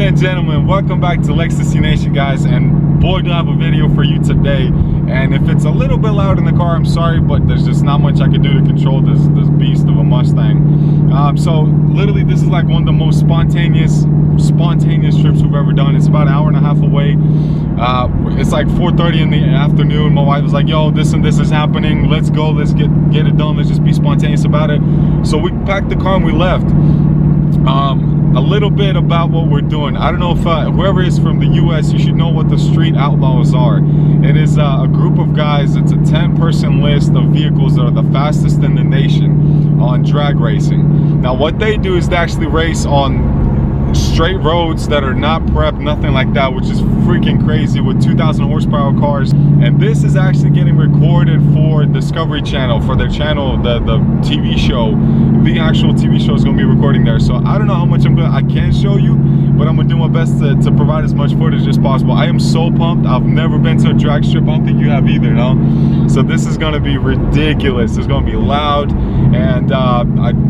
and gentlemen, welcome back to Lextasy Nation, guys. And boy, do I have a video for you today. And if it's a little bit loud in the car, I'm sorry, but there's just not much I can do to control this beast of a Mustang. So literally, this is like one of the most spontaneous trips we've ever done. It's about an hour and a half away. It's like 4:30 in the afternoon. My wife was like, yo, this and this is happening, let's go, let's get it done, let's just be spontaneous about it. So we packed the car and we left. A little bit about what we're doing. I don't know if whoever is from the US, you should know what the street outlaws are. It is a group of guys. It's a 10-person list of vehicles that are the fastest in the nation on drag racing. Now what they do is they actually race on straight roads that are not prepped, nothing like that, which is freaking crazy, with 2,000 horsepower cars. And this is actually getting recorded for Discovery Channel, for their channel, the TV show. The actual TV show is going to be recording there. So I don't know how much I can show you, but I'm going to do my best to provide as much footage as possible. I am so pumped. I've never been to a drag strip. I don't think you have either, no? So this is going to be ridiculous. It's going to be loud, and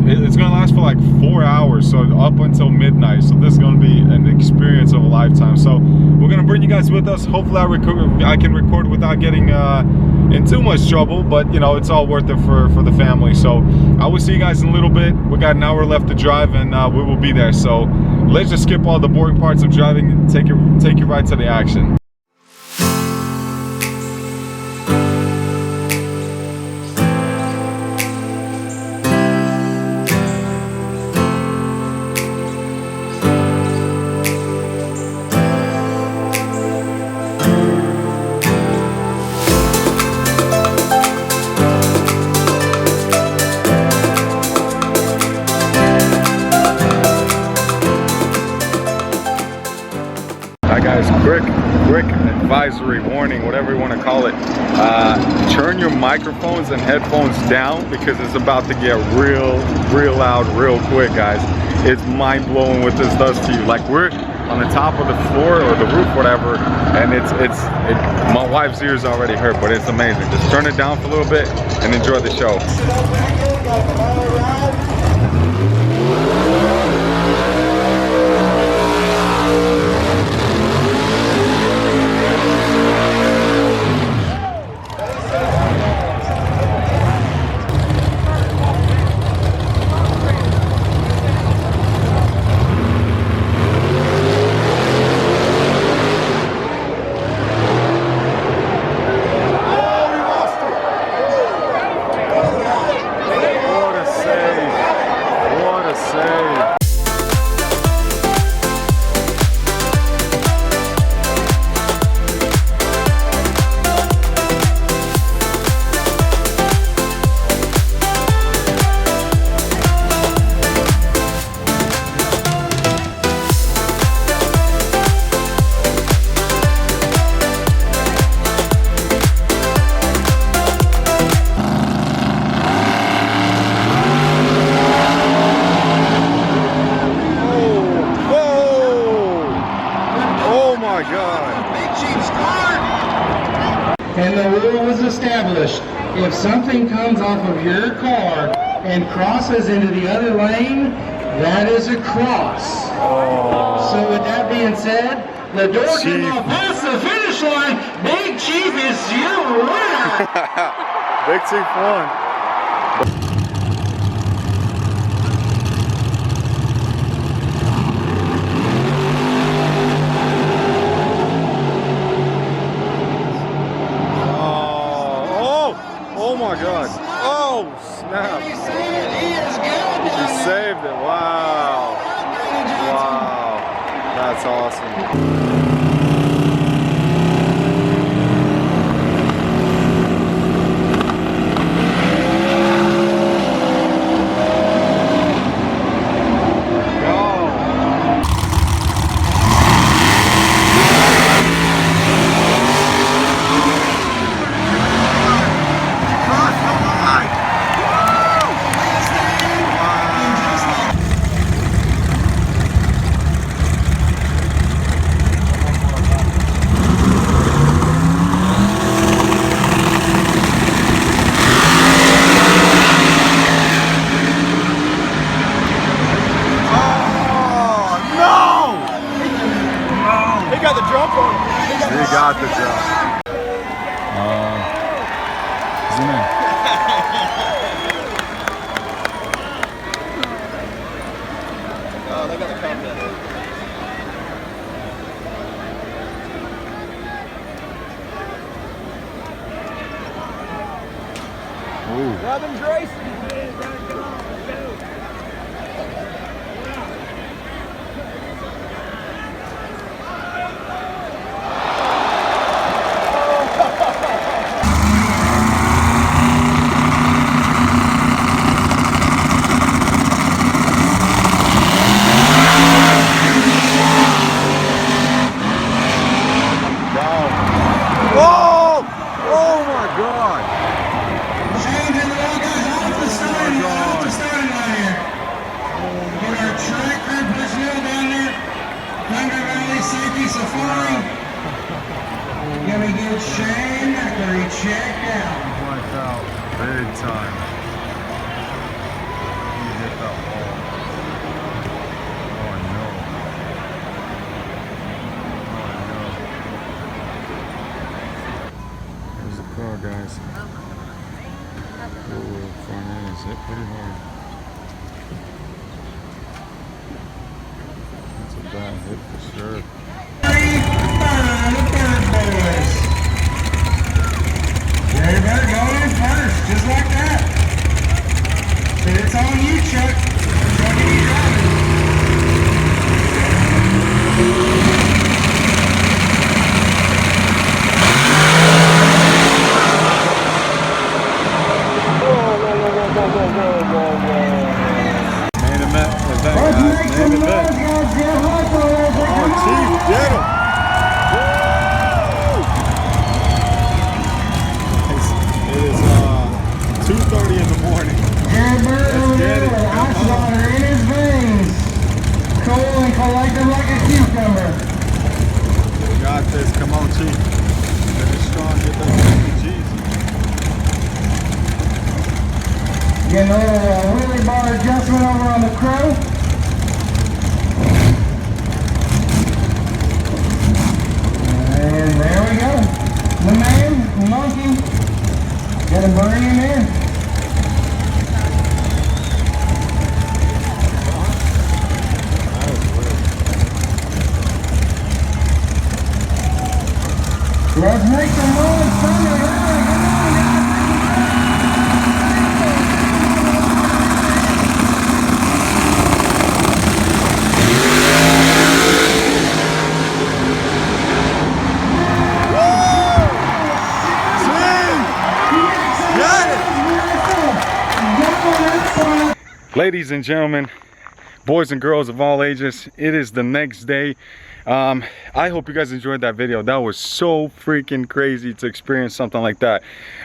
it's going to last for like 4 hours, so up until midnight. So this is going to be an experience of a lifetime. So we're going to bring you guys with us. Hopefully I can record without getting in too much trouble, but you know, it's all worth it for the family. So I will see you guys in a little bit. We got an hour left to drive, and we will be there. So let's just skip all the boring parts of driving and take you right to the action. Guys, quick advisory, warning, whatever you want to call it. Turn your microphones and headphones down, because it's about to get real loud real quick, guys. It's mind-blowing what this does to you. Like, we're on the top of the floor or the roof, whatever, and my wife's ears already hurt, but it's amazing. Just turn it down for a little bit and enjoy the show. And the rule was established: if something comes off of your car and crosses into the other lane, that is a cross. Oh. So with that being said, the door cannot pass the finish line. Big Chief is your winner. Big Chief won. Oh my God. Oh, snap. He is good. He saved it. Wow. Wow. That's awesome. got the jump on. He got the jump. Zoom in. Oh, they got the cup there. Ooh. Robin Grace. Shane Mackery checked out. Wiped out big time. He hit that wall. Oh no. There's the car, guys. Oh, front end is hit pretty hard. That's a bad hit for sure. There you go, going in first, just like that. So it's on you, Chuck. Chuck, you drive it. Main event, guys. Main event. Oh, Chief did him. It is 2:30 in the morning. Let's get it. Ice water in his veins. Cool and collected like a cucumber. We got this. Come on, Chief. Finish strong. Get those RPGs. Getting a little wheelie bar adjustment over on the Crow. And there we go. The man, the monkey. Gotta burn him in. Let's make some noise, thunder. Come on, Ladies and gentlemen, boys and girls of all ages, it is the next day. I hope you guys enjoyed that video. That was so freaking crazy to experience something like that.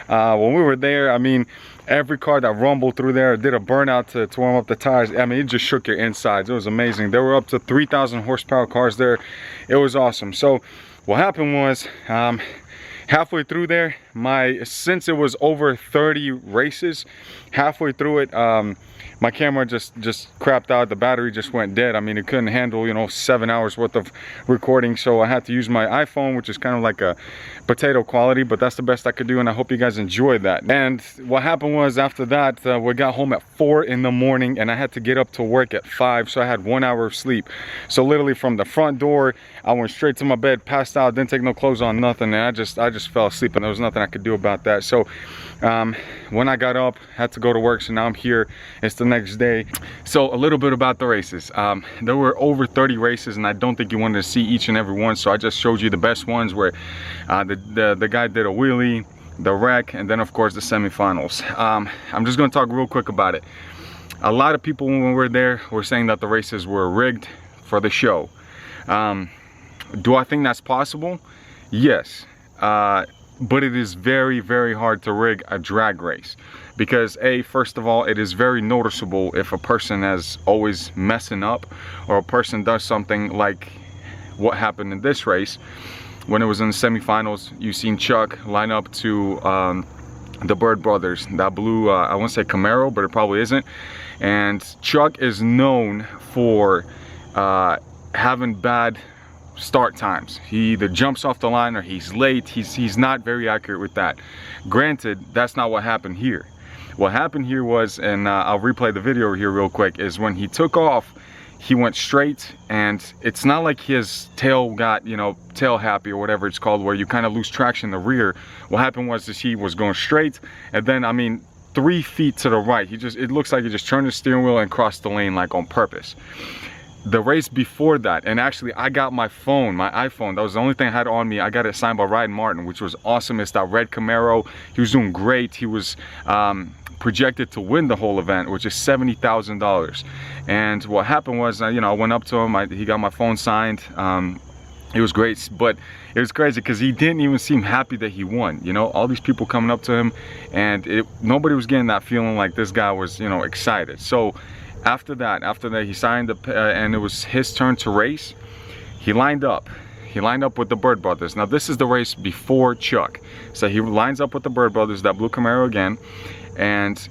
When we were there, I mean, every car that rumbled through there did a burnout to warm up the tires. I mean, it just shook your insides. It was amazing. There were up to 3,000 horsepower cars there. It was awesome. So what happened was, halfway through there, since it was over 30 races, halfway through it, my camera just crapped out. The battery just went dead. I mean, it couldn't handle, you know, 7 hours worth of recording, so I had to use my iPhone, which is kind of like a potato quality, but that's the best I could do, and I hope you guys enjoyed that. And what happened was, after that, we got home at 4 in the morning, and I had to get up to work at 5, so I had 1 hour of sleep. So literally from the front door, I went straight to my bed, passed out, didn't take no clothes on, nothing, and I just fell asleep, and there was nothing I could do about that. So when I got up, had to go to work, so now I'm here. It's the next day. So a little bit about the races. There were over 30 races, and I don't think you wanted to see each and every one, so I just showed you the best ones where the guy did a wheelie, the wreck, and then of course the semifinals. I'm just going to talk real quick about it. A lot of people when we were there were saying that the races were rigged for the show. Do I think that's possible? Yes. But it is very, very hard to rig a drag race, because first of all, it is very noticeable if a person is always messing up, or a person does something like what happened in this race. When it was in the semifinals, you seen Chuck line up to the Bird brothers, that blue, I won't say Camaro, but it probably isn't. And Chuck is known for having bad start times. He either jumps off the line or he's late. He's not very accurate with that. Granted, that's not what happened here. What happened here was, and I'll replay the video here real quick, is when he took off, he went straight, and it's not like his tail got, you know, tail happy or whatever it's called, where you kind of lose traction in the rear. What happened was he was going straight, and then, I mean, 3 feet to the right, it looks like he just turned the steering wheel and crossed the lane, like on purpose. The race before that, and actually I got my phone, my iPhone, that was the only thing I had on me. I got it signed by Ryan Martin, which was awesome. It's that red Camaro. He was doing great. He was projected to win the whole event, which is $70,000. And what happened was, you know, I went up to him, he got my phone signed. It was great, but it was crazy because he didn't even seem happy that he won. You know, all these people coming up to him, and nobody was getting that feeling like this guy was, you know, excited. So after that he signed and it was his turn to race. He lined up with the Bird Brothers. Now this is the race before Chuck. So he lines up with the Bird Brothers, that blue Camaro again, and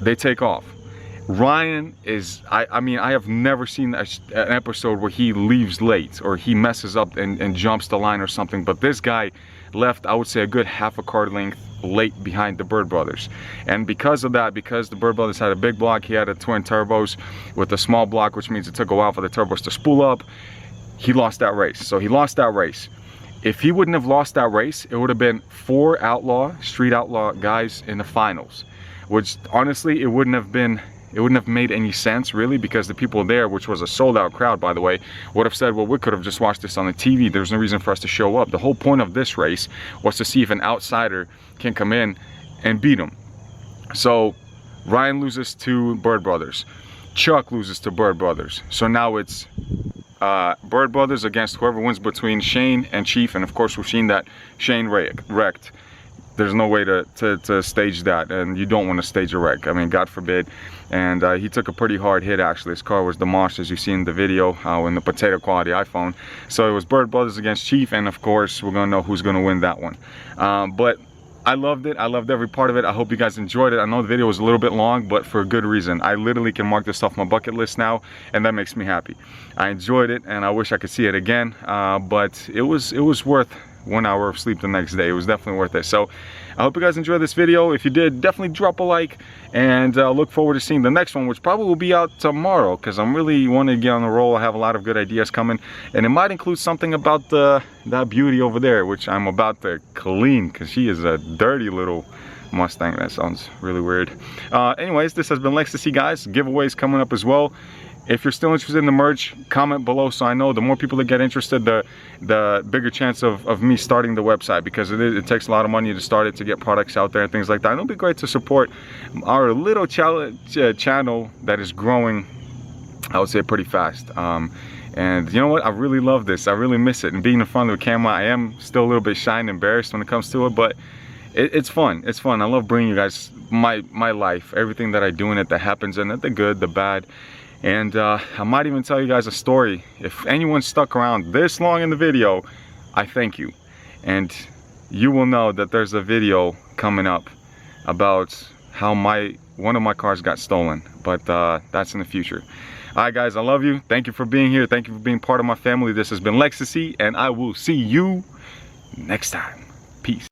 they take off. Ryan is, I mean, I have never seen an episode where he leaves late or he messes up and jumps the line or something, but this guy left, I would say, a good half a car length late behind the Bird Brothers. And because of that, because the Bird Brothers had a big block, he had a twin turbos with a small block, which means it took a while for the turbos to spool up, he lost that race. So he lost that race. If he wouldn't have lost that race, it would have been 4 street outlaw guys in the finals, which honestly, it wouldn't have made any sense really, because the people there, which was a sold out crowd by the way, would have said, well, we could have just watched this on the TV. There's no reason for us to show up. The whole point of this race was to see if an outsider can come in and beat him. So Ryan loses to Bird Brothers. Chuck loses to Bird Brothers. So now it's Bird Brothers against whoever wins between Shane and Chief. And of course, we've seen that Shane wrecked. There's no way to stage that, and you don't want to stage a wreck. I mean, God forbid. And he took a pretty hard hit actually. His car was demolished, as you see in the video, in the potato quality iPhone. So it was Bird Brothers against Chief, and of course, we're gonna know who's gonna win that one. But I loved it. I loved every part of it. I hope you guys enjoyed it. I know the video was a little bit long, but for a good reason. I literally can mark this off my bucket list now, and that makes me happy. I enjoyed it, and I wish I could see it again. But it was worth 1 hour of sleep the next day. It was definitely worth it. So I hope you guys enjoyed this video. If you did, definitely drop a like, and look forward to seeing the next one, which probably will be out tomorrow, because I'm really wanting to get on the roll. I have a lot of good ideas coming, and it might include something about that beauty over there, which I'm about to clean, because she is a dirty little Mustang. That sounds really weird. Anyways, this has been Lextasy, guys. Giveaways coming up as well. If you're still interested in the merch, comment below so I know. The more people that get interested, the bigger chance of me starting the website, because it takes a lot of money to start it, to get products out there and things like that. And it'll be great to support our little channel that is growing, I would say, pretty fast. And you know what? I really love this. I really miss it. And being in front of the camera, I am still a little bit shy and embarrassed when it comes to it, but it's fun. It's fun. I love bringing you guys my life, everything that I do in it, that happens in it, the good, the bad. And I might even tell you guys a story. If anyone stuck around this long in the video, I thank you. And you will know that there's a video coming up about how one of my cars got stolen. But that's in the future. All right, guys, I love you. Thank you for being here. Thank you for being part of my family. This has been Lextasy, and I will see you next time. Peace.